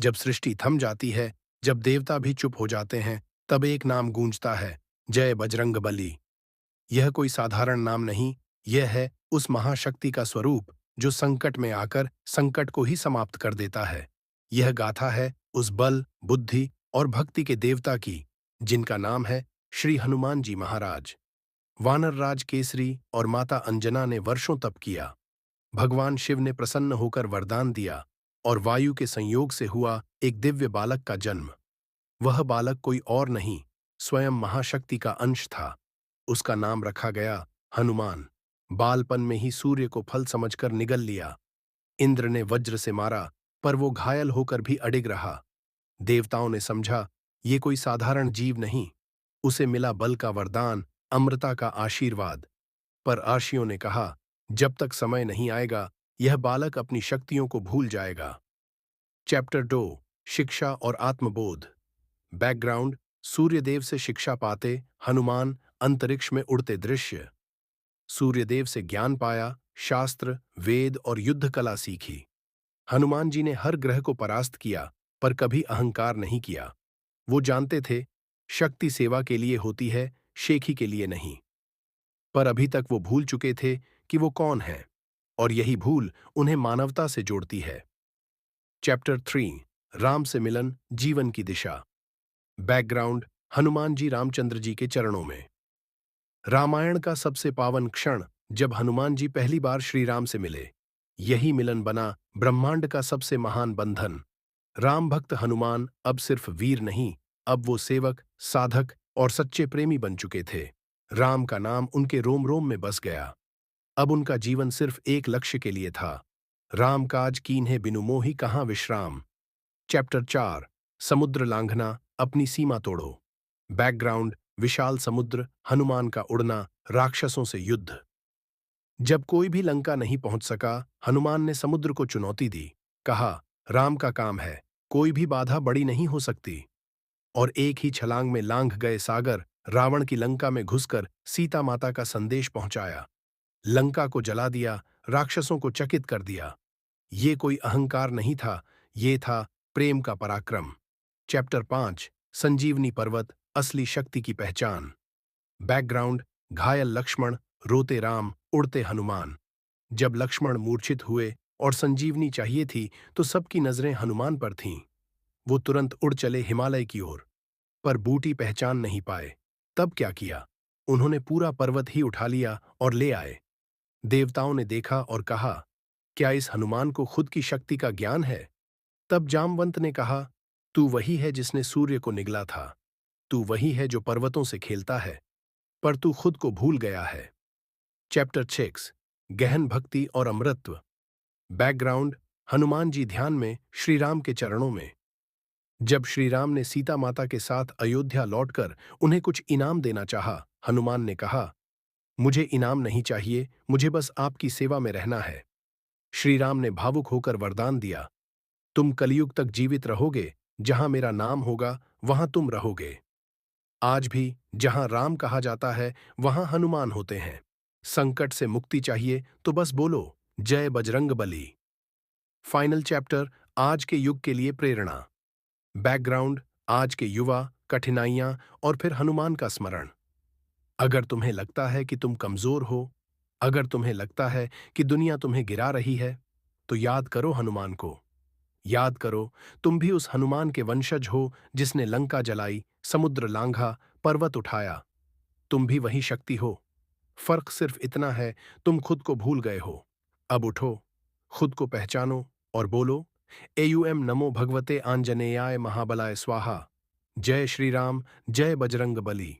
जब सृष्टि थम जाती है, जब देवता भी चुप हो जाते हैं, तब एक नाम गूंजता है, जय बजरंग बली। यह कोई साधारण नाम नहीं, यह है उस महाशक्ति का स्वरूप जो संकट में आकर संकट को ही समाप्त कर देता है। यह गाथा है उस बल, बुद्धि और भक्ति के देवता की, जिनका नाम है श्री हनुमान जी महाराज। वानर राज केसरी और माता अंजना ने वर्षों तप किया। भगवान शिव ने प्रसन्न होकर वरदान दिया और वायु के संयोग से हुआ एक दिव्य बालक का जन्म। वह बालक कोई और नहीं, स्वयं महाशक्ति का अंश था। उसका नाम रखा गया हनुमान। बालपन में ही सूर्य को फल समझकर निगल लिया। इंद्र ने वज्र से मारा, पर वो घायल होकर भी अडिग रहा। देवताओं ने समझा ये कोई साधारण जीव नहीं, उसे मिला बल का वरदान, अमृता का आशीर्वाद। पर आर्षियों ने कहा, जब तक समय नहीं आएगा यह बालक अपनी शक्तियों को भूल जाएगा। चैप्टर 2, शिक्षा और आत्मबोध। बैकग्राउंड, सूर्यदेव से शिक्षा पाते हनुमान अंतरिक्ष में उड़ते दृश्य। सूर्यदेव से ज्ञान पाया, शास्त्र, वेद और युद्ध कला सीखी। हनुमान जी ने हर ग्रह को परास्त किया, पर कभी अहंकार नहीं किया। वो जानते थे शक्ति सेवा के लिए होती है, शेखी के लिए नहीं। पर अभी तक वो भूल चुके थे कि वो कौन है, और यही भूल उन्हें मानवता से जोड़ती है। चैप्टर 3, राम से मिलन, जीवन की दिशा। बैकग्राउंड, हनुमान जी रामचंद्र जी के चरणों में। रामायण का सबसे पावन क्षण जब हनुमान जी पहली बार श्री राम से मिले। यही मिलन बना ब्रह्मांड का सबसे महान बंधन। राम भक्त हनुमान अब सिर्फ वीर नहीं, अब वो सेवक, साधक और सच्चे प्रेमी बन चुके थे। राम का नाम उनके रोम रोम में बस गया। अब उनका जीवन सिर्फ एक लक्ष्य के लिए था, राम काज कीन्हे बिनु मोहि कहाँ विश्राम। चैप्टर 4, समुद्र लांघना, अपनी सीमा तोड़ो। बैकग्राउंड, विशाल समुद्र, हनुमान का उड़ना, राक्षसों से युद्ध। जब कोई भी लंका नहीं पहुंच सका, हनुमान ने समुद्र को चुनौती दी। कहा, राम का काम है, कोई भी बाधा बड़ी नहीं हो सकती। और एक ही छलांग में लांघ गए सागर, रावण की लंका में घुसकर सीता माता का संदेश पहुंचाया। लंका को जला दिया, राक्षसों को चकित कर दिया। ये कोई अहंकार नहीं था, ये था प्रेम का पराक्रम। चैप्टर 5, संजीवनी पर्वत, असली शक्ति की पहचान। बैकग्राउंड, घायल लक्ष्मण, रोते राम, उड़ते हनुमान। जब लक्ष्मण मूर्छित हुए और संजीवनी चाहिए थी तो सबकी नजरें हनुमान पर थीं। वो तुरंत उड़ चले हिमालय की ओर, पर बूटी पहचान नहीं पाए। तब क्या किया? उन्होंने पूरा पर्वत ही उठा लिया और ले आए। देवताओं ने देखा और कहा, क्या इस हनुमान को खुद की शक्ति का ज्ञान है? तब जामवंत ने कहा, तू वही है जिसने सूर्य को निगला था, तू वही है जो पर्वतों से खेलता है, पर तू खुद को भूल गया है। चैप्टर 6, गहन भक्ति और अमृतत्व। बैकग्राउंड, हनुमान जी ध्यान में, श्री राम के चरणों में। जब श्री राम ने सीता माता के साथ अयोध्या लौटकर उन्हें कुछ इनाम देना चाहा, हनुमान ने कहा, मुझे इनाम नहीं चाहिए, मुझे बस आपकी सेवा में रहना है। श्री राम ने भावुक होकर वरदान दिया, तुम कलयुग तक जीवित रहोगे, जहां मेरा नाम होगा वहां तुम रहोगे। आज भी जहां राम कहा जाता है वहां हनुमान होते हैं। संकट से मुक्ति चाहिए तो बस बोलो, जय बजरंग बली। फाइनल चैप्टर, आज के युग के लिए प्रेरणा। बैकग्राउंड, आज के युवा, कठिनाइयां और फिर हनुमान का स्मरण। अगर तुम्हें लगता है कि तुम कमजोर हो, अगर तुम्हें लगता है कि दुनिया तुम्हें गिरा रही है, तो याद करो हनुमान को। याद करो, तुम भी उस हनुमान के वंशज हो जिसने लंका जलाई, समुद्र लांघा, पर्वत उठाया। तुम भी वही शक्ति हो। फर्क सिर्फ इतना है, तुम खुद को भूल गए हो। अब उठो, खुद को पहचानो और बोलो, एयूएम नमो भगवते आंजनेयाय महाबलाय स्वाहा। जय श्री राम, जय बजरंग बली।